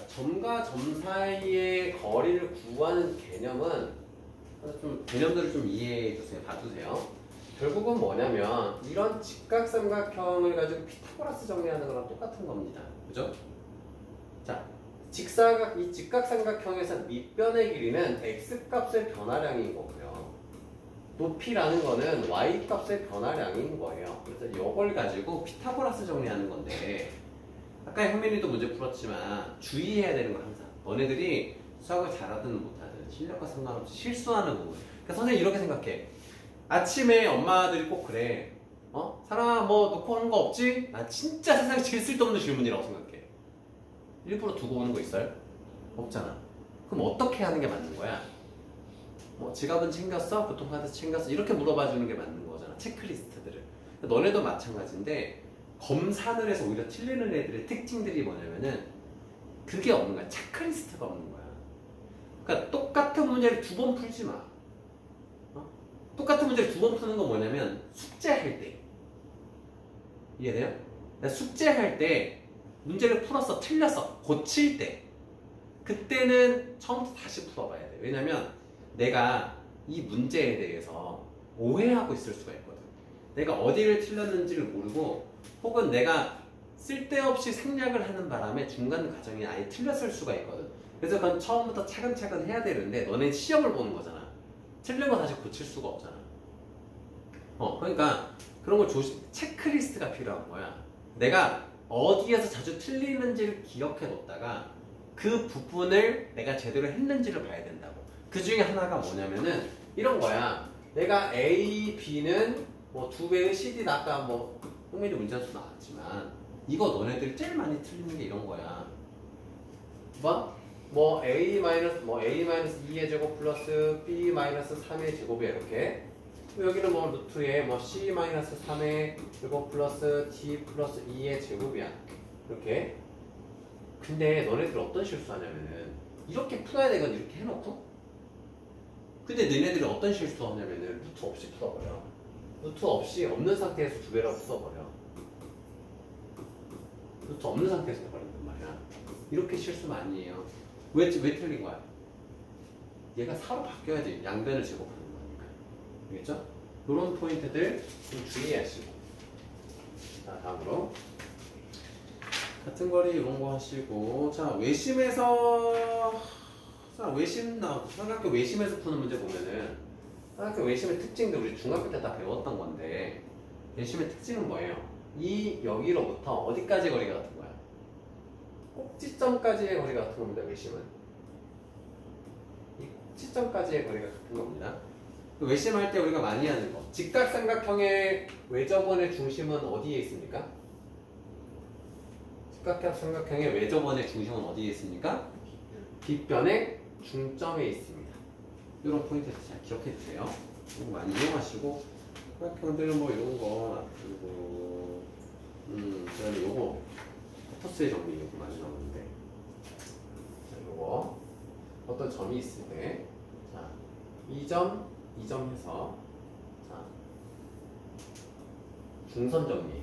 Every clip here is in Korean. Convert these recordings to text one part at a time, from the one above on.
점과 점 사이의 거리를 구하는 개념은 좀 개념들을 좀 이해해 주세요. 봐주세요. 결국은 뭐냐면 이런 직각삼각형을 가지고 피타고라스 정리하는 거랑 똑같은 겁니다. 그죠? 자, 이 직각삼각형에서 밑변의 길이는 x값의 변화량인 거고요. 높이라는 거는 y값의 변화량인 거예요. 그래서 이걸 가지고 피타고라스 정리하는 건데 아까 현민이도 문제 풀었지만 주의해야 되는 건 항상 너네들이 수학을 잘하든 못하든 실력과 상관없이 실수하는 부분. 그러니까 선생님 이렇게 생각해. 아침에 엄마들이 꼭 그래. 사람아 뭐 놓고 오는 거 없지? 나 진짜 세상에 제일 쓸데없는 질문이라고 생각해. 일부러 두고 오는 거 있어요? 없잖아. 그럼 어떻게 하는 게 맞는 거야? 뭐 지갑은 챙겼어? 교통카드 챙겼어? 이렇게 물어봐 주는 게 맞는 거잖아. 체크리스트들을. 너네도 마찬가지인데 검사를 해서 오히려 틀리는 애들의 특징들이 뭐냐면은 그게 없는 거야. 체크리스트가 없는 거야. 그러니까 똑같은 문제를 두 번 풀지 마. 똑같은 문제를 두 번 푸는 건 뭐냐면 숙제할 때. 이해돼요? 숙제할 때 문제를 풀었어, 틀렸어, 고칠 때 그때는 처음부터 다시 풀어봐야 돼. 왜냐면 내가 이 문제에 대해서 오해하고 있을 수가 있거든. 내가 어디를 틀렸는지를 모르고 혹은 내가 쓸데없이 생략을 하는 바람에 중간 과정이 아예 틀렸을 수가 있거든. 그래서 그건 처음부터 차근차근 해야 되는데 너네 시험을 보는 거잖아. 틀린 거 다시 고칠 수가 없잖아. 그러니까 그런 걸 체크리스트가 필요한 거야. 내가 어디에서 자주 틀리는지를 기억해 뒀다가 그 부분을 내가 제대로 했는지를 봐야 된다고. 그 중에 하나가 뭐냐면은 이런 거야. 내가 A, B는 뭐 2배의 CD다. 아까 뭐 홍민이 문제수 나왔지만 이거 너네들 제일 많이 틀리는 게 이런 거야. 뭐 A-2의 제곱 플러스 B-3의 제곱이야. 이렇게. 여기는 뭐 루트에 뭐 C-3의 제곱 플러스 D 플러스 2의 제곱이야. 이렇게. 근데 너네들 어떤 실수하냐면은 이렇게 풀어야 되건 이렇게 해놓고 근데 너네들이 어떤 실수하냐면은 루트 없이 풀어버려. 루트 없이 없는 상태에서 2배라고 풀어버려. 루트 없는 상태에서 해버린단 말이야. 이렇게 실수 많이 해요. 왜 틀린 거야? 얘가 4로 바뀌어야지 양변을 제곱하는 거니까. 알겠죠? 이런 포인트들 좀 주의하시고. 자, 다음으로 같은 거리 이런 거 하시고. 자, 외심에서 삼각형 외심에서 푸는 문제 보면은 삼각형 외심의 특징들 우리 중학교 때 다 배웠던 건데 외심의 특징은 뭐예요? 이 여기로부터 어디까지 거리가 같은 거야? 꼭지점까지의 거리가 같은 겁니다. 외심은 이 꼭지점까지의 거리가 같은 겁니다. 외심할 때 우리가 많이 하는 거, 직각삼각형의 외접원의 중심은 어디에 있습니까? 직각삼각형의 외접원의 중심은 어디에 있습니까? 빗변의 중점에 있습니다. 이런 포인트 잘 기억해 주세요. 이거 많이 이용하시고 삼각형들은 뭐 이런 거 그리고 그다음에 요거 포토스의 정리 요거 많이 나오는데 자, 요거 어떤 점이 있을 때 자, 2점 해서 자, 중선 정리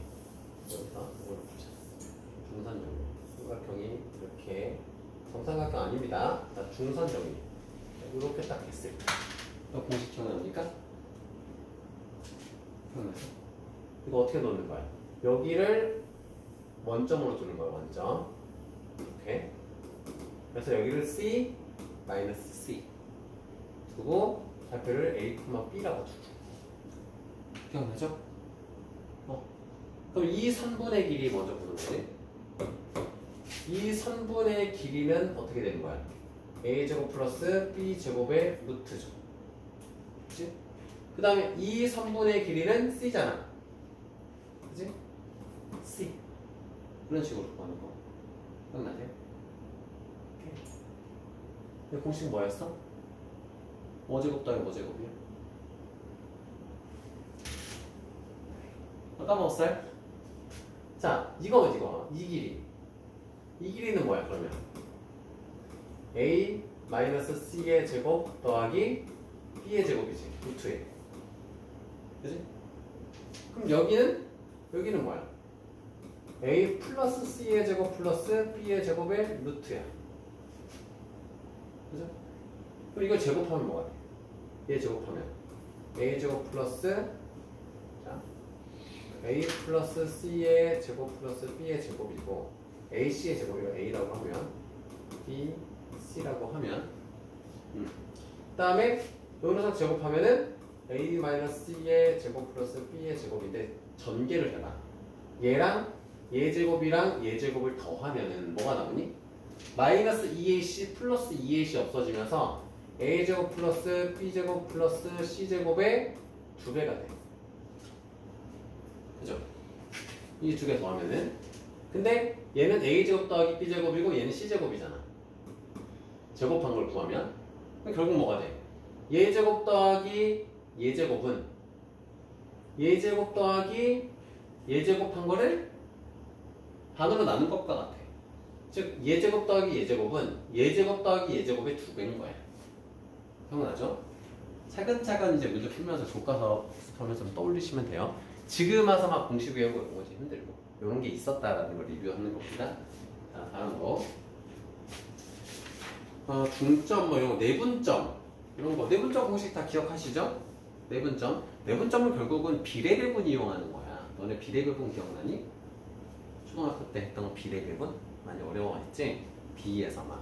여기서 이걸 보자. 중선 정리 삼각형이 이렇게 정삼각형 아닙니다. 자, 중선 정리 이렇게 딱 했을 때 공식 기억납니까? 기억나죠? 이거 어떻게 놓는 거야? 여기를 원점으로 두는 거야. 원점 이렇게. 그래서 여기를 C, C 두고 좌표를 A, B라고 두고. 기억나죠? 그럼 이 선분의 길이 먼저 보는 거지. 이 선분의 길이는 어떻게 되는 거야? A제곱 플러스 B제곱의 루트죠. 그치? 그 다음에 이 선분의 길이는 C잖아. 그치? C. 그런 식으로 구하는 거. 기억나세요? 오케이. 공식 뭐였어? 뭐제곱 더하기 뭐제곱이야? 까먹었어요? 자, 이거. 이 길이. 이 길이는 뭐야, 그러면? A-C의 제곱 더하기 B의 제곱이지. 루트에. 그치? 그럼 여기는 뭐야? A 플러스 C의 제곱 플러스 B의 제곱의 루트야. 그죠? 그럼 이걸 제곱하면 뭐가 돼? 얘 제곱하면 a제곱 플러스 자, a 플러스 c의 제곱 플러스 b의 제곱이고 ac의 제곱이고 a라고 하면 b, c라고 하면 그 다음에 여기서 제곱하면은 a 마이너스 c의 제곱 플러스 b의 제곱인데 전개를 해봐. 얘랑 얘 제곱이랑 얘 제곱을 더하면은 뭐가 나오니? 마이너스 2ac 플러스 2ac 없어지면서 a제곱 플러스 b제곱 플러스 c제곱의 2배가 돼. 그죠? 이 두 개 더하면은 근데 얘는 a제곱 더하기 b제곱이고 얘는 c제곱이잖아. 제곱한 걸 구하면 결국 뭐가 돼? 얘제곱 더하기 얘제곱은 얘제곱 더하기 얘제곱한 거를 반으로 나눈 것과 같아. 즉 얘제곱 더하기 얘제곱은 얘제곱 더하기 얘제곱의 2배인 거야. 기억나죠? 차근차근 이제 문제 풀면서 교과서 하면서 좀 떠올리시면 돼요. 지금 와서 막 공식 외우고 이런 거지 힘들고 이런 게 있었다라는 걸 리뷰하는 겁니다. 자, 다음으로 중점 뭐 이런 거 내분점 이런 거 내분점 공식 다 기억하시죠? 내분점은 결국은 비례배분 이용하는 거야. 너네 비례배분 기억나니? 초등학교 때 했던 거 비례배분 많이 어려워했지? B에서만.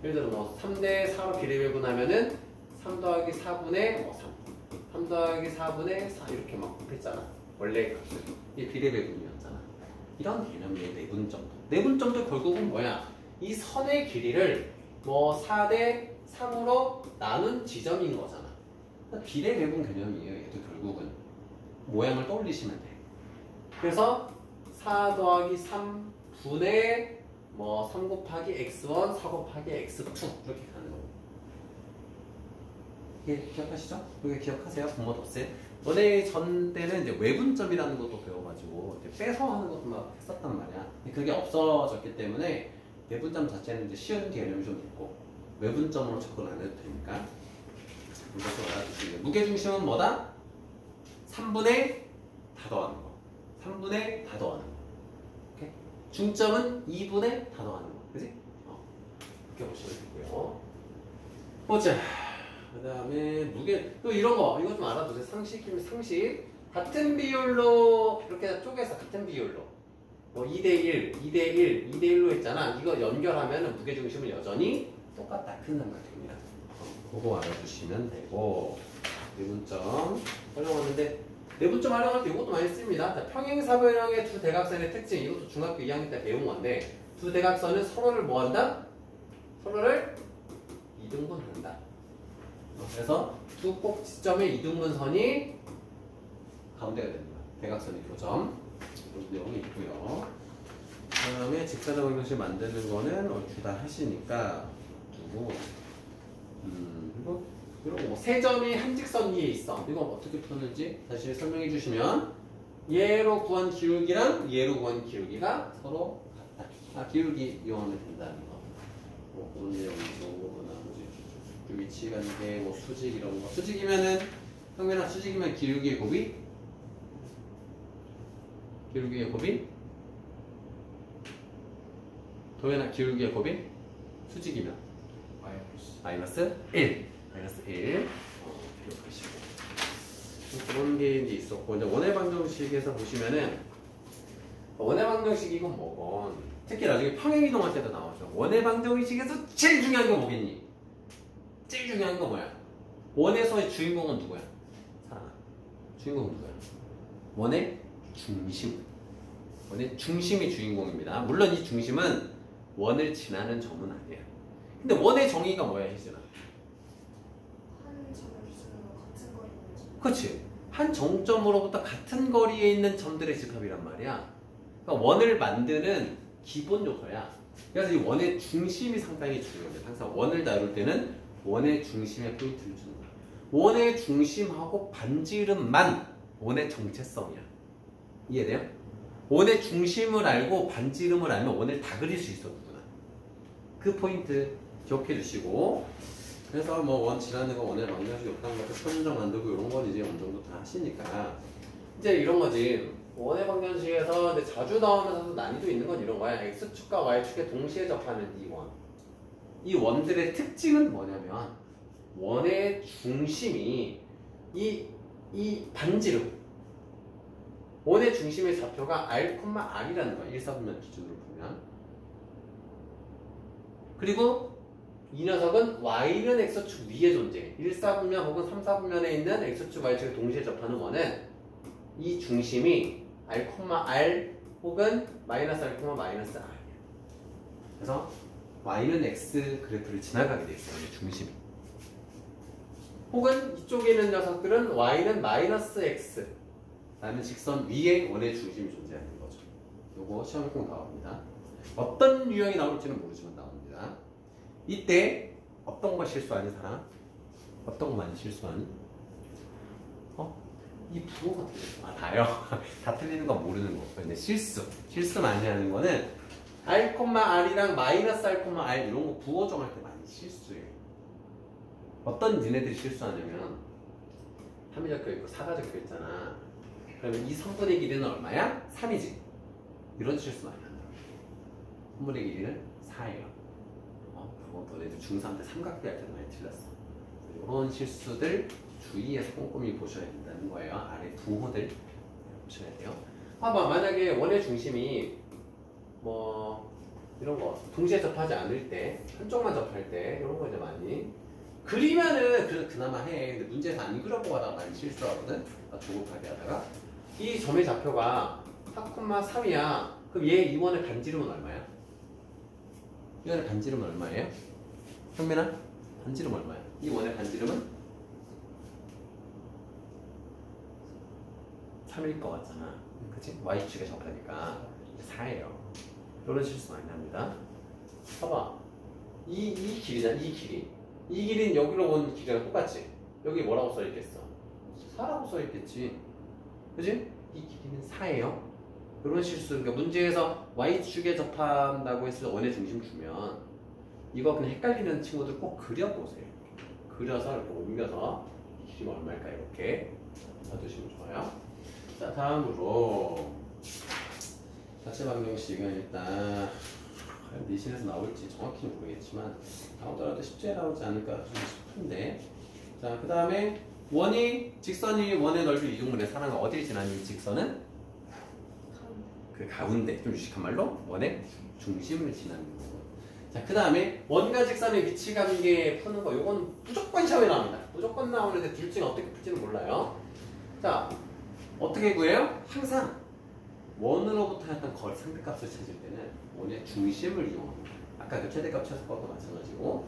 예를 들어 뭐 3대 4로 비례배분하면은 3 더하기 4분의 뭐 3 더하기 4분의 4 이렇게 막 했잖아. 원래 값을. 이게 비례배분이었잖아. 이런 개념이에요. 내분점도 결국은 뭐야? 이 선의 길이를 뭐 4대 3으로 나눈 지점인 거잖아. 비례배분 개념이에요. 얘도 결국은 모양을 떠올리시면 돼. 그래서 4 더하기 3분의 뭐 3 곱하기 x1, 4 곱하기 x2 이렇게 가는 거고. 이게 기억하시죠? 이게 기억하세요? 부모 덧셈. 너네 전 때는 이제 외분점이라는 것도 배워가지고 이제 빼서 하는 것도 막 했었단 말이야. 그게 없어졌기 때문에 내분점 자체는 이제 쉬운 개념이 좀 있고 외분점으로 접근 안 해도 되니까. 이것도 알아두시면 무게중심은 뭐다? 3분의 다 더하는 거. 3분의 다 더하는 거. 오케이? 중점은 2분의 다 더하는 거. 그지? 이렇게 보시면 되고요. 보자. 그 다음에 무게, 또 이런 거. 이거 좀 알아두세요. 상식이면 상식. 같은 비율로 이렇게 쪼개서 같은 비율로. 뭐 2대1, 2대1, 2대1로 했잖아. 이거 연결하면 무게중심은 여전히 똑같다. 큰 상가 됩니다. 그거 알아두시면 되고. 내분점 활용하는데 내분점 활용할 때 이것도 많이 씁니다. 자, 평행사변형의 두 대각선의 특징. 이것도 중학교 2학년 때 배운 건데 두 대각선은 서로를 뭐 한다? 서로를 이등분한다. 그래서 두 꼭지점의 이등분선이 가운데가 됩니다. 대각선의 교점. 이런 내용이 있고요. 그 다음에 직사각 방정식 만드는 거는 얼추 다 하시니까 두고 그리고 뭐 세 점이 한 직선 위에 있어. 이거 어떻게 푸는지 다시 설명해 주시면 얘로 구한 기울기랑 얘로 구한 기울기가 서로 같다. 기울기 이용하면 된다는 거. 뭐 그런 내용이고 나머지 위치관계, 뭐 수직 이런 거. 수직이면은 평면한 수직이면 기울기의 곱이 도현아 기울기의 곱이 수직이면 마이너스 1 기억하시고 그런 게 이제 있었고 이제 원의 방정식에서 보시면은 원의 방정식 이건 뭐건 특히 나중에 평행이동할 때도 나오죠. 원의 방정식에서 제일 중요한 게 뭐겠니? 제일 중요한 거 뭐야? 원에서의 주인공은 누구야? 사랑아. 주인공은 누구야? 원의 중심. 원의 중심이 주인공입니다. 물론 이 중심은 원을 지나는 점은 아니야. 근데 원의 정의가 뭐야, 희진아? 한 점을 기준으로 같은 거리에 있는 점. 그렇지. 한 정점으로부터 같은 거리에 있는 점들의 집합이란 말이야. 그러니까 원을 만드는 기본 요소야. 그래서 이 원의 중심이 상당히 중요해. 항상 원을 다룰 때는 원의 중심에 포인트를 주는 거야. 원의 중심하고 반지름만 원의 정체성이야. 이해돼요? 원의 중심을 알고 반지름을 알면 원을 다 그릴 수 있어. 누구나. 그 포인트 기억해 주시고 그래서 뭐 원 지나는 거 원의 방정식 역당 같은 선정 만들고 이런 건 이제 어느 정도 다 하시니까 이제 이런 거지. 원의 방정식에서 근데 자주 나오면서도 난이도 있는 건 이런 거야. x축과 y축에 동시에 접하는 이 원. 이 원들의 특징은 뭐냐면 원의 중심이 이 반지름 원의 중심의 좌표가 r,r이라는 거야. 1, 4분면 기준으로 보면. 그리고 이 녀석은 y는 x축 위에 존재. 1, 4분면 혹은 3, 4분면에 있는 x축, y축에 동시에 접하는 원은 이 중심이 r,r 혹은 마이너스 r, 마이너스 r이야. 그래서 y는 x 그래프를 지나가게 돼 있어요. 원의 중심이. 혹은 이쪽에 있는 녀석들은 y는 마이너스 x 라는 직선 위에 원의 중심이 존재하는 거죠. 요거 시험에 꼭 나옵니다. 어떤 유형이 나올지는 모르지만 나옵니다. 이때 어떤 거 실수하니 사람? 어떤 거 많이 실수하니? 이 부호가 틀려. 다요. 다 틀리는 건 모르는 거. 근데 실수 많이 하는 거는 r, r이랑 마이너스 r, r 이런 거 부호 정할 때 많이 실수해요. 어떤 니네들이 실수하냐면 합리적 교육 있고 사가적 교육 있잖아. 그러면 이 성분의 길이는 얼마야? 3이지. 이런 실수 많이 한다. 성분의 길이는 4예요. 그거 너네들 중3 때 삼각대 할 때도 많이 틀렸어. 이런 실수들 주의해서 꼼꼼히 보셔야 된다는 거예요. 아래 부호들 보셔야 돼요. 봐봐, 만약에 원의 중심이 뭐 이런 거 동시에 접하지 않을 때, 한쪽만 접할 때 이런 거 이제 많이 그리면은 그래도 그나마 해. 근데 문제에서 안 그려보고 하다가 많이 실수하거든. 조급하게 하다가 이 점의 좌표가 4,3이야. 그럼 얘 이 원의 반지름은 얼마야? 이 원의 반지름은 얼마예요? 현민아? 반지름 얼마야? 이 원의 반지름은 3일 것 같잖아. 그치? y축에 접하니까 4예요. 이런 실수 많이 합니다. 봐봐. 이 길이잖아. 이 길이. 이 길이는 여기로 온 길이랑 똑같지? 여기 뭐라고 써있겠어? 4라고 써있겠지. 그치? 이 길이는 4예요. 이런 실수. 그러니까 문제에서 y축에 접한다고 했을 때 원의 중심 주면 이거 그냥 헷갈리는 친구들 꼭 그려보세요. 그려서 이렇게 옮겨서 이 길이가 얼마일까 이렇게 봐두시면 좋아요. 자, 다음으로 자체 방정식은 일단 내신에서 나올지 정확히는 모르겠지만 나오더라도 쉽게 나오지 않을까 좀 싶은데, 자, 그 다음에 직선이 원의 넓이 이중분의 4는 어디를 지나는 직선은? 그 가운데, 좀 유식한 말로 원의 중심을 지나는 거고. 자, 그 다음에 원과 직선의 위치 관계 푸는 거, 요건 무조건 시험에 나옵니다. 무조건 나오는데 둘 중에 어떻게 풀지는 몰라요. 자, 어떻게 구해요? 항상 원으로부터 했던 거리 상대값을 찾을 때는 원의 중심을 이용합니다. 아까 그 최대값 최소값도 마찬가지고.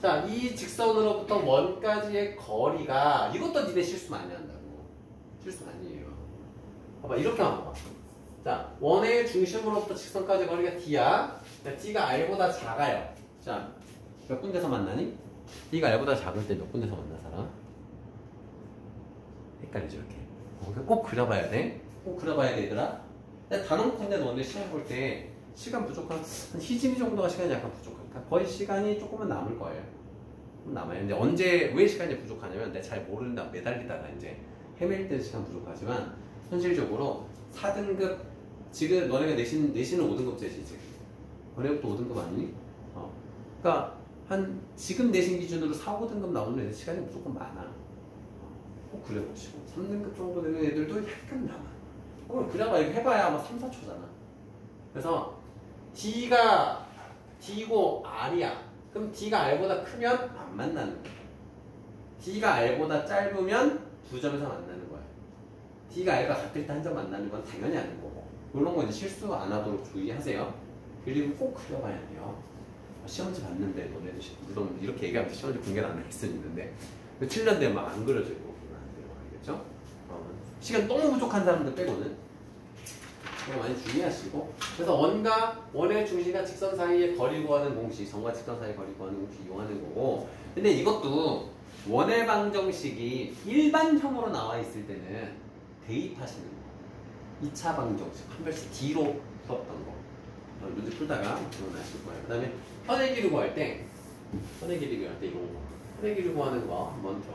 자, 이 직선으로부터 원까지의 거리가, 이것도 니네 실수 많이 한다고. 실수 많이 해요. 봐봐, 이렇게만 봐봐. 자, 원의 중심으로부터 직선까지 거리가 d야. 자, d가 r보다 작아요. 자, 몇 군데서 만나니? d가 r보다 작을 때 몇 군데서 만나 사람? 헷갈리죠, 이렇게. 꼭 그려봐야 돼. 꼭 그려봐야 돼, 얘들아. 단언컨대 너네 시험 볼 때 시간 부족한, 한 희진이 정도가 시간이 약간 부족하니까 거의 시간이 조금은 남을 거예요. 남아요. 근데 언제, 왜 시간이 부족하냐면 내가 잘 모른다, 매달리다가 이제 헤맬 때 시간 부족하지만 현실적으로 4등급, 지금 너네가 내신은 5등급제지, 지금. 너네부터 5등급 아니니? 그러니까 지금 내신 기준으로 4, 5등급 나오는 애들 시간이 무조건 많아. 꼭 그려보시고. 3등급 정도 되는 애들도 약간 남아. 그래봐, 이거 해봐야 아마 3, 4초잖아. 그래서 D가 D고 R이야. 그럼 D가 R보다 크면 안 만나는 거야. D가 R보다 짧으면 두 점에서 만나는 거야. D가 R과 같을 때 한 점 만나는 건 당연히 아닌 거고. 이런 거 이제 실수 안 하도록 주의하세요. 그리고 꼭 그려봐야 돼요. 시험지 봤는데 너네도 물론 이렇게 얘기하면 시험지 공개를 안 할 수는 있는데 7년 되면 막 안 그려지고 그러면 안 돼요. 알겠죠? 시간 너무 부족한 사람들 빼고는 이거 많이 주의하시고. 그래서 원과 원의 중심과 직선 사이의 거리 구하는 공식, 점과 직선 사이의 거리 구하는 공식 이용하는 거고. 근데 이것도 원의 방정식이 일반형으로 나와 있을 때는 대입하시는 거. 2차 방정식 한 별씩 D로 풀었던 거 문제 풀다가 기억나실 거예요. 그 다음에 현의 길이 구할 때 이런 거 현의 길이 구하는 거 먼저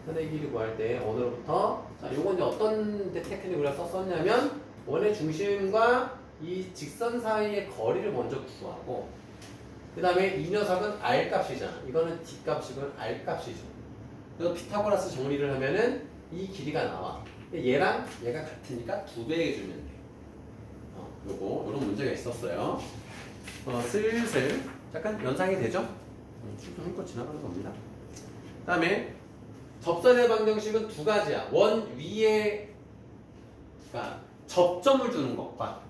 현의 길이 구할 때 원으로부터, 자, 요건 이제 어떤 테크닉을 썼냐면 원의 중심과 이 직선 사이의 거리를 먼저 구하고, 그 다음에 이 녀석은 R 값이잖아. 이거는 D 값이건 R 값이죠. 그래서 피타고라스 정리를 하면은 이 길이가 나와. 얘랑 얘가 같으니까 2배 해주면 돼. 요런 문제가 있었어요. 슬슬 약간 연상이 되죠? 쭉 훑고 지나가는 겁니다. 그 다음에 접선의 방정식은 두 가지야. 원 위에 그러니까 접점을 주는 것과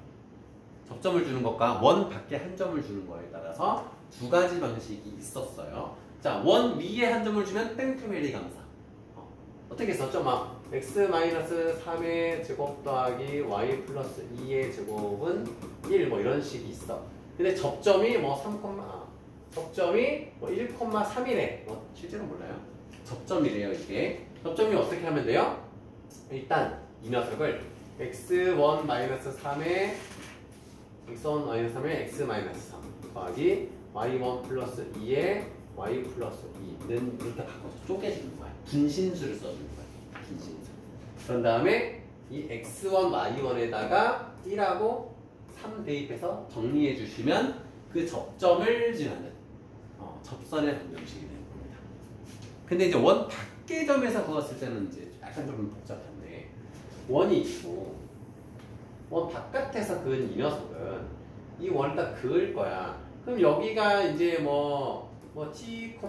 원 밖에 한 점을 주는 거에 따라서 두 가지 방식이 있었어요. 자, 원 위에 한 점을 주면 땡큐메리 감사. 어떻게 썼죠? 막 x-3의 제곱 더하기 y 플러스 2의 제곱은 1 뭐 이런 식이 있어. 근데 접점이 뭐 1,3이래. 실제로 몰라요. 접점이래요, 이게. 접점이 어떻게 하면 돼요? 일단 이 녀석을 x1-3의 x-3 더하기 y1 플러스 2의 y 플러스 2는 이렇게 바꿔서 쪼개주는 거야. 분신수를 써주는 거야. 분신수. 그런 다음에 이 x1, y1에다가 1하고 3 대입해서 정리해 주시면 그 접점을 지나는 접선의 방정식이 되는 겁니다. 근데 이제 원 밖의 점에서 그었을 때는 이제 약간 좀 복잡한데 원이 있고 원 바깥에서 그은 이 녀석은 이 원을 다 그을 거야. 그럼 여기가 이제 t,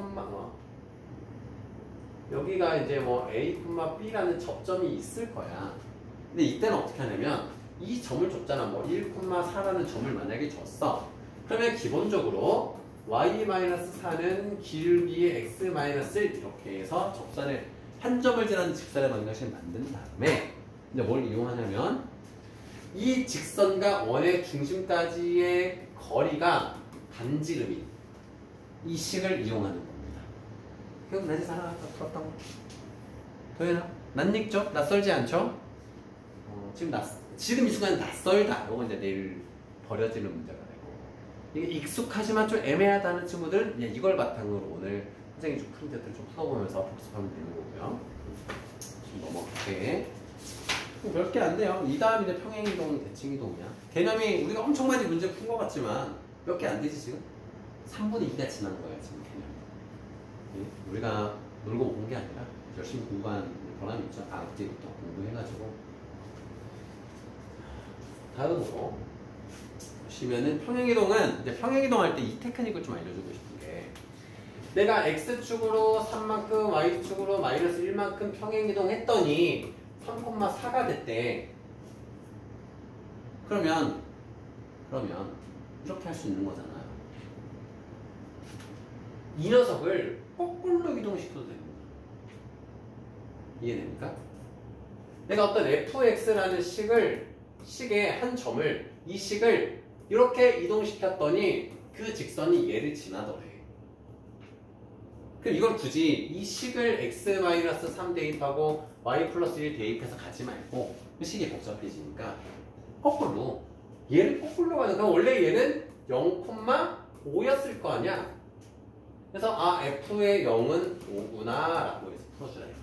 여기가 이제 a, b라는 접점이 있을 거야. 근데 이때는 어떻게 하냐면 이 점을 줬잖아. 1,4라는 점을 만약에 줬어. 그러면 기본적으로 y-4는 길기의 x-1 이렇게 해서 접선의 한 점을 지나는 직선의 방정식을 만든 다음에 이제 뭘 이용하냐면 이 직선과 원의 중심까지의 거리가 반지름인 이 식을 이용하는 겁니다. 기억나지? 사랑아까 풀었던 거. 도현아, 낯익죠? 낯설지 않죠? 지금 이 순간 낯설다. 이건 이제 내일 버려지는 문제가 되고. 이게 익숙하지만 좀 애매하다는 친구들은 그냥 이걸 바탕으로 오늘 선생님이 좀 푸른 데들 좀 풀어보면서 복습하면 되는 거고요. 좀 넘어갈게. 몇 개 안 돼요. 이 다음이 이제 평행이동, 대칭이동이야. 개념이 우리가 엄청 많이 문제 푼 것 같지만 몇 개 안 되지 지금? 3분의 2가 지난 거야 지금 개념이. 우리가 놀고 온 게 아니라 열심히 공부한 보람이 있죠. 그때부터 공부해가지고. 다음으로 보시면은 평행이동은 이제 평행이동할 때 이 테크닉을 좀 알려주고 싶은 게 내가 x축으로 3만큼 y축으로 마이너스 1만큼 평행이동 했더니 3,4가 됐대. 그러면 이렇게 할 수 있는 거잖아요. 이 녀석을 거꾸로 이동시켜도 됩니다. 이해됩니까? 내가 어떤 fx라는 식의 한 점을 이 식을 이렇게 이동시켰더니 그 직선이 얘를 지나더래. 그럼 이걸 굳이 이 식을 x-3 대입하고 y 플러스 1 대입해서 가지 말고 그 식이 복잡해지니까 거꾸로 얘를 거꾸로 가는 거야. 원래 얘는 0,5였을 거 아니야. 그래서 f의 0은 5구나 라고 해서 풀어주라 이거예요.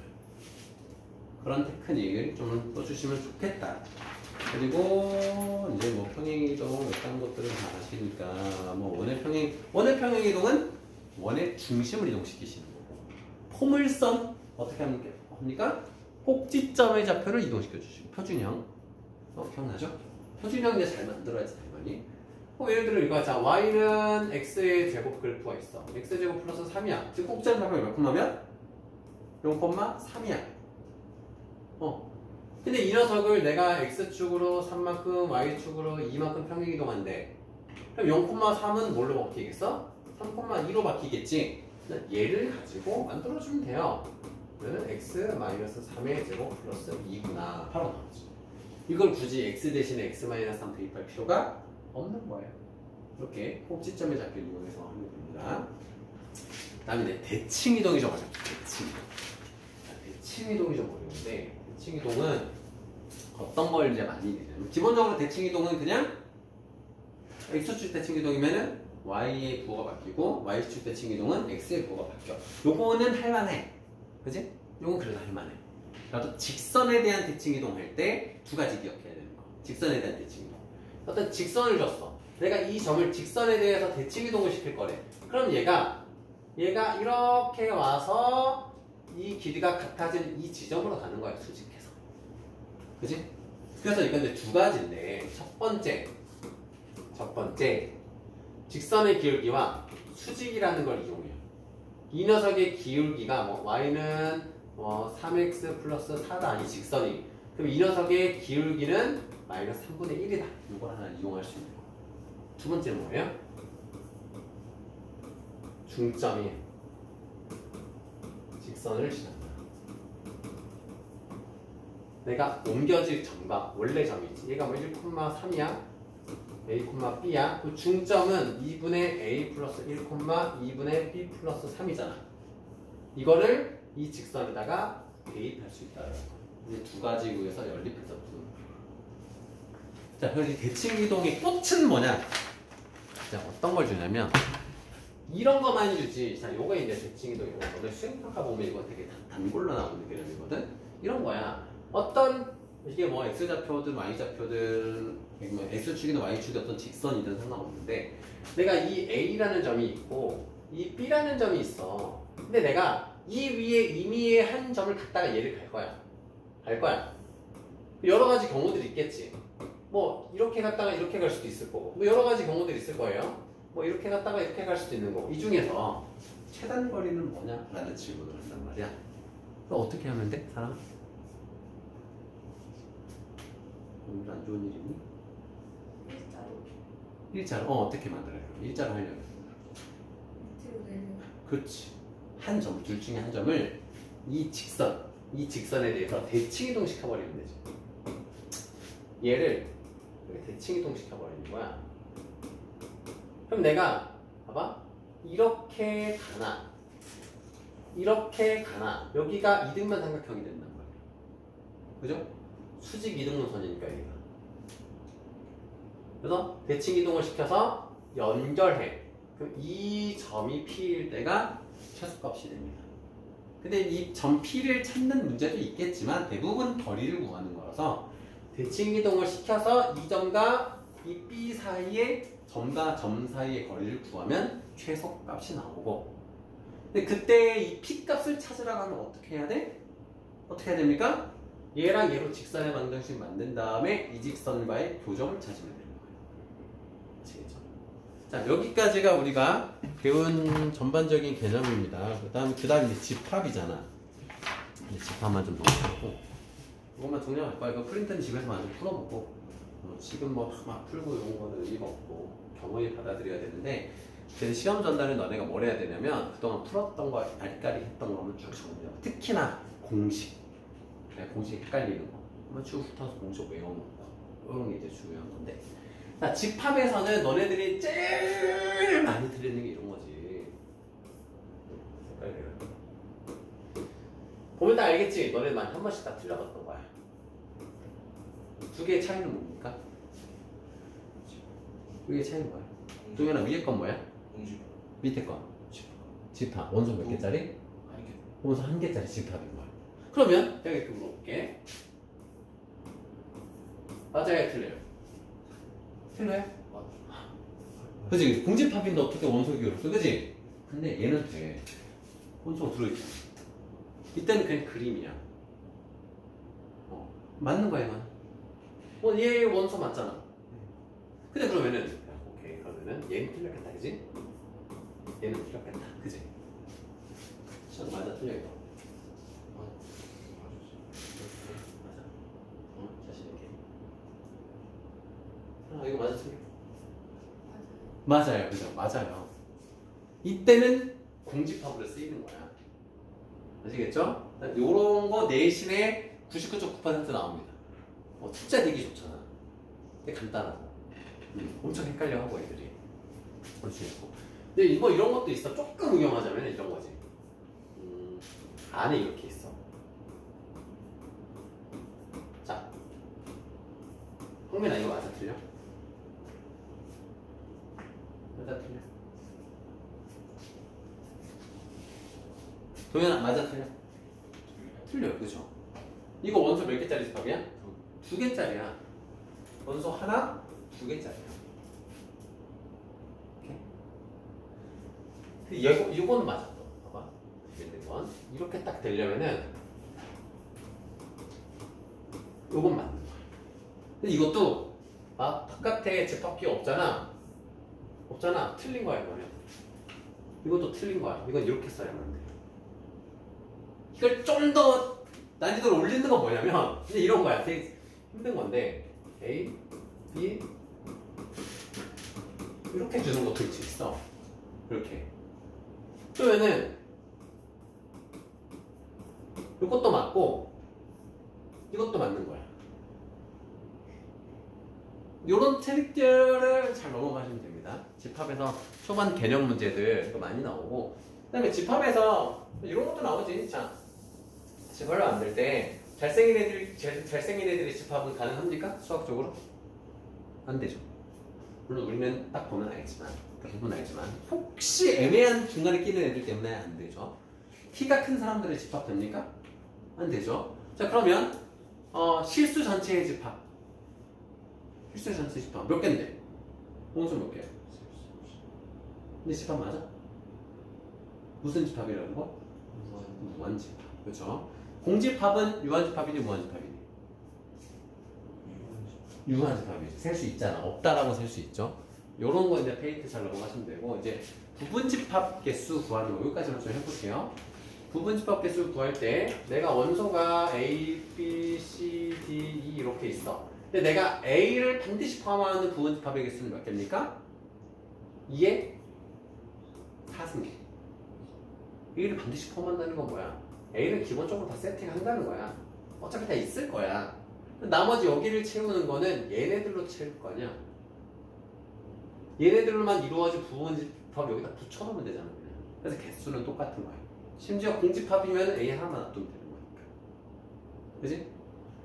그런 테크닉을 좀 써주시면 좋겠다. 그리고 이제 평행이동 이런 것들은 다 아시니까 원의 평행이동은 원의 중심을 이동시키시는 거고 포물선 어떻게 합니까? 꼭지점의 좌표를 이동시켜 주시고 표준형 기억나죠? 표준형 이제 잘 만들어야지 당연히. 예를 들어 이거 자 y는 x의 제곱 그래프가 있어. x제곱 플러스 3이야. 지금 꼭지점 좌표가 몇 콤마면? 0,3이야. 근데 이 녀석을 내가 x축으로 3만큼 y축으로 2만큼 평행이동한대. 그럼 0,3은 뭘로 바뀌겠어? 3,2로 바뀌겠지. 얘를 가지고 만들어주면 돼요. 그러면 x-3의 제곱 플러스 2구나 바로 나오지. 이걸 굳이 x 대신에 x-3 대입할 필요가 없는 거예요. 이렇게 꼭지점의 좌표 이용해서 하면 됩니다. 그 다음에 이제 대칭이동이 좀 어렵죠. 대칭이동이 좀 어려운데 대칭이동은 어떤 걸 이제 많이 내냐면 기본적으로 대칭이동은 그냥 x축 대칭이동이면은 y의 부호가 바뀌고 y축 대칭이동은 x의 부호가 바뀌어. 요거는 할만해. 그지? 요건 그래도 할만해. 나도 직선에 대한 대칭이동 할 때 두 가지 기억해야 되는 거. 직선에 대한 대칭이동. 어떤 직선을 줬어. 내가 이 점을 직선에 대해서 대칭 이동을 시킬 거래. 그럼 얘가 이렇게 와서 이 길이가 같아진 이 지점으로 가는 거야, 수직해서. 그지? 그래서 이건 이제 두 가지인데, 첫 번째, 직선의 기울기와 수직이라는 걸 이용해요. 이 녀석의 기울기가 y는 3x 플러스 4다, 이 직선이. 그럼 이 녀석의 기울기는 마이너스 3분의 1이다. 이걸 하나 이용할 수 있는 거. 두 번째는 뭐예요? 중점이 직선을 지난다. 내가 옮겨질 점과 원래 점이지. 얘가 1,3이야. A, B야. 그 중점은 2분의 A 플러스 1, 2분의 B 플러스 3이잖아. 이거를 이 직선에다가 대입할 수 있다. 이제 두 가지 구에서 연립해서 푸는 거야. 자, 그래서 이 대칭 이동의 꽃은 뭐냐? 자, 어떤 걸 주냐면 이런 거 많이 주지. 자, 요거 이제 대칭 이동 이거 오늘 수행평가 보면 이거 되게 단골로 나오는 개념이거든. 이런 거야. 어떤 이게 뭐 x좌표든 y좌표든 뭐 x축이든 y축이든 어떤 직선이든 상관없는데 내가 이 a라는 점이 있고 이 b라는 점이 있어. 근데 내가 이 위에 임의의 한 점을 갖다가 얘를 갈 거야. 여러 가지 경우들이 있겠지. 뭐 이렇게 갔다가 이렇게 갈 수도 있을 거고 뭐 여러 가지 경우들이 있을 거예요. 뭐 이렇게 갔다가 이렇게 갈 수도 있는 거고 이 중에서 최단 거리는 뭐냐? 라는 질문을 한단 말이야. 그럼 어떻게 하면 돼? 사람? 오늘 안 좋은 일이니? 일자로? 어떻게 만들어요? 일자로 하려면 밑으로 내려. 그렇지. 한 점, 둘 중에 한 점을 이 직선에 대해서 대칭 이동 시켜버리면 되지. 얘를 이렇게 대칭 이동 시켜버리는 거야. 그럼 내가 봐봐. 이렇게 가나 여기가 이등변 삼각형이 된단 말이야. 그죠? 수직 이등분선이니까 얘가. 그래서 대칭 이동을 시켜서 연결해. 그럼 이 점이 P일 때가 최소값이 됩니다. 근데 이 점 P를 찾는 문제도 있겠지만 대부분 거리를 구하는 거라서 대칭 이동을 시켜서 이 점과 이 B 사이의 점과 점 사이의 거리를 구하면 최소값이 나오고 근데 그때 이 P 값을 찾으라고 하면 어떻게 해야 돼? 어떻게 해야 됩니까? 얘랑 얘로 직선의 방정식 만든 다음에 이 직선과의 교점을 찾으면 되는 거예요. 아시겠죠? 자, 여기까지가 우리가 배운 전반적인 개념입니다. 그 다음 이제 집합이잖아. 집합만 좀 넣어보고 이것만 정리할 거야. 이거 프린트는 집에서만 좀 풀어보고 지금 뭐 막 풀고 이런 거는 의미가 없고 경험이 받아들여야 되는데 시험 전날에 너네가 뭘 해야 되냐면 그동안 풀었던 거 알까리 했던 거 한번 쭉 정리하고 특히나 공식 헷갈리는 거 한번 쭉 훑어서 공식 외워놓고 이런 게 이제 중요한 건데 자, 집합에서는 너네들이 제일 많이 틀리는 게 이런 거지. 보면 다 알겠지? 너네들 많이 한 번씩 다 틀려봤던 거야. 두 개의 차이는 뭡니까? 두 개의 차이는 뭐야? 동현아 위에 건 뭐야? 밑에 건? 집합. 원소 몇 개짜리? 원소 한 개짜리 집합인 거야. 그러면 내가 이렇게 물어볼게. 맞아요? 틀려요? 틀려요? 그치? 공집합인데 어떻게 원소 기호를 써? 그치? 근데 얘는 돼. 원소가 들어있잖아. 이때는 그냥 그림이야. 맞는 거야, 이건. 얘 원소 맞잖아. 근데 그러면은, 오케이, 그러면은 얘는 틀렸겠다, 그지? 얘는 틀렸겠다, 그지? 맞아, 틀려, 이거. 맞아. 자신 있게. 이거 맞아, 틀려. 맞아요, 그죠? 맞아요. 이때는 공집합으로 쓰이는 거야. 아시겠죠? 요런 거 내신에 99.9% 나옵니다. 숫자 되기 좋잖아. 근데 간단하고. 엄청 헷갈려 하고 애들이. 그렇고. 근데 뭐 이런 것도 있어. 조금 응용하자면 이런 거지. 안에 이렇게 있어. 자. 홍민아 이거 맞아 틀려? 맞아 틀려? 동현아 맞아 틀려? 틀려요, 그죠? 이거 원소 몇 개짜리 집합이야? 두 개짜리야. 원소 하나, 두 개짜리야. 이거는 맞아. 또 봐봐. 있는 건 이렇게 딱 되려면은 요건 맞는 거야. 근데 이것도 바깥에 집합기 없잖아. 틀린 거야 이거는. 이것도 틀린 거야. 이건 이렇게 써야만 돼. 이걸 좀 더 난이도를 올리는 건 뭐냐면 이제 이런 거야. 되게 힘든 건데 A, B 이렇게 주는 것도 있어. 이렇게. 그러면은 이것도 맞고 이것도 맞는 거야. 이런 트릭들을 잘 넘어가시면 됩니다. 집합에서 초반 개념 문제들 이거 많이 나오고, 그 다음에 집합에서 이런 것도 나오지. 자, 집합을 만들 때 잘생긴 애들의 집합은 가능합니까? 수학적으로? 안 되죠. 물론 우리는 딱 보면 알지만, 혹시 애매한 중간에 끼는 애들 때문에 안 되죠. 키가 큰 사람들의 집합 됩니까? 안 되죠. 자, 그러면 실수 전체의 집합. 실수 전체 집합 몇 개인데? 공수 몇 개야? 근데 집합 맞아? 무슨 집합이라는 거? 무한집합. 그렇죠? 공집합은 유한집합이니 무한집합이니? 유한집합이지. 셀 수 있잖아. 없다라고 셀 수 있죠. 요런 거 이제 페이트 잘 넘어가시면 되고, 이제 부분집합 개수 구하는 거 여기까지만 좀 해볼게요. 부분집합 개수 구할 때 내가 원소가 A, B, C, D, E 이렇게 있어. 근데 내가 A를 반드시 포함하는 부분집합의 개수는 몇 개입니까? 2에 4승계. A를 반드시 포함한다는 건 뭐야? A는 기본적으로 다 세팅한다는 거야. 어차피 다 있을 거야. 나머지 여기를 채우는 거는 얘네들로 채울 거냐? 얘네들로만 이루어진 부분집합 여기다 붙여놓으면 되잖아. 그냥. 그래서 개수는 똑같은 거야. 심지어 공집합이면 A 하나만 놔두면 되는 거니까. 그지?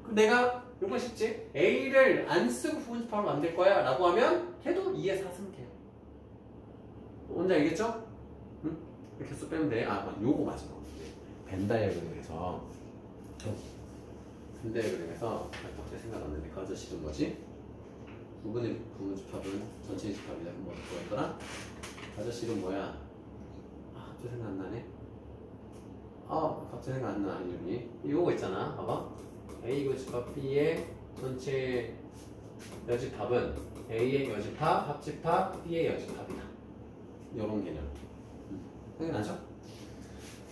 그럼 내가 이건 쉽지? A를 안 쓰고 부분집합을 만들 거야 라고 하면 걔도 2에 4승계야. 뭔지 알겠죠? 응? 개수 빼면 돼. 요거 마지막. 벤 다이어그램에서 갑자기 생각났는데 그 아저씨는 뭐지? 부분의 부분집합은 전체의 집합이다. 그럼 뭐였더라? 아저씨 이름 뭐야? 갑자기 생각 안 나네. 갑자기 생각 안 나. 이름이 이거 있잖아. 봐봐. A 고집합 B의 전체 여집합은 A의 여집합, 합집합, B의 여집합이다. 이런 개념. 생각나죠?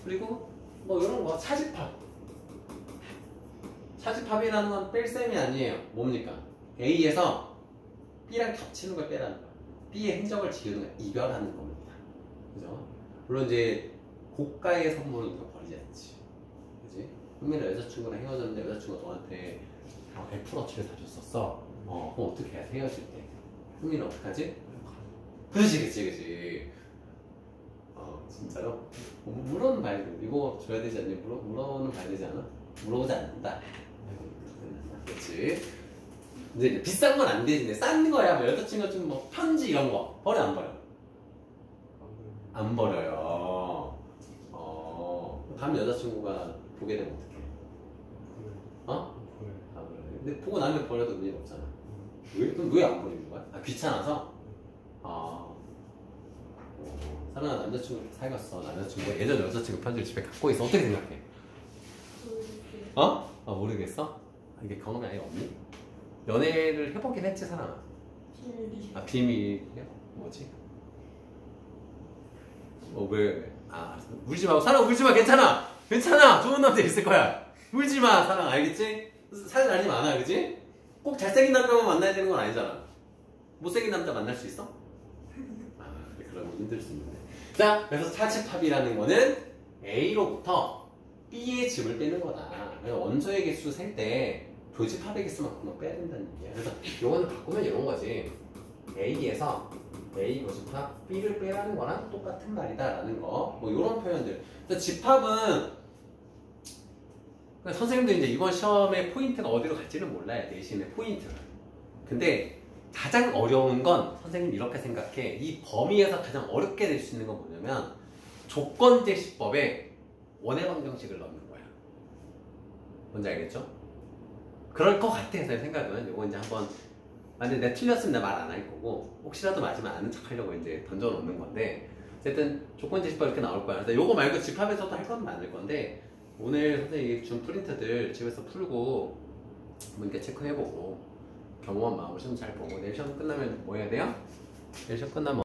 그리고 이런 거 차집합. 차집합이라는 건 뺄 셈이 아니에요. 뭡니까? A에서 B랑 겹치는 걸 빼라는 거야. B의 행적을 지우는 걸 이별하는 겁니다. 그죠? 물론 이제 고가의 선물은 누가 버리지 않지. 그지? 흥미는 여자친구랑 헤어졌는데 여자친구가 너한테 100%치를 사줬었어. 그럼 어떻게 해? 헤어질 때. 흥미는 어떡하지? 그지. 진짜요? 물어는 봐야 돼. 이거 줘야 되지 않니? 물어는 봐야 되지 않아? 물어보지 않는다. 그렇지. 이제 비싼 건 안 되지. 싼 거야. 여자친구가 좀 편지 이런 거 버려 안 버려? 안 버려요. 다음 여자친구가 보게 되면 어떡해? 근데 보고 나면 버려도 의미가 없잖아. 왜 안 버리는 거야? 귀찮아서? 사랑아 남자친구 사귀었어. 남자친구가 예전 여자친구 편지를 집에 갖고 있어. 어떻게 생각해? 모르겠어? 이게 경험이 아예 없니? 연애를 해보긴 했지 사랑아. 비밀이. 비밀이야? 뭐지? 왜? 울지 마. 사랑 울지 마. 괜찮아. 좋은 남자 있을 거야. 울지 마. 사랑 알겠지? 사연 아니면 안 와. 그지? 꼭 잘생긴 남자만 만나야 되는 건 아니잖아. 못생긴 남자 만날 수 있어? 그러면 힘들 수 있는데. 자, 그래서 차집합이라는 거는 A로부터 B의 집을 빼는 거다. 그래서 원소의 개수 셀 때 교집합의 개수만큼만 빼야 된다는 얘기야. 그래서 요거는 바꾸면 이런 거지. A에서 A 교집합 B를 빼라는 거랑 똑같은 말이다라는 거. 요런 표현들. 그래서 집합은 선생님도 이제 이번 시험의 포인트가 어디로 갈지는 몰라요. 내신의 포인트를. 근데 가장 어려운 건 선생님 이렇게 생각해. 이 범위에서 가장 어렵게 될 수 있는 건 뭐냐면 조건제시법에 원의 방정식을 넣는 거야. 뭔지 알겠죠? 그럴 것 같아. 제 생각은 이거 이제 한번 만약에 내가 틀렸으면 나 말 안 할 거고 혹시라도 맞으면 아는 척 하려고 이제 던져놓는 건데 어쨌든 조건지시법 이렇게 나올 거야. 그래서 요거 말고 집합에서도 할 건 많을 건데 오늘 선생님이 준 프린트들 집에서 풀고 한번 이렇게 체크해보고 경험한 마음을 좀 잘 보고 내일 시험 끝나면 뭐 해야 돼요? 내일 시험 끝나면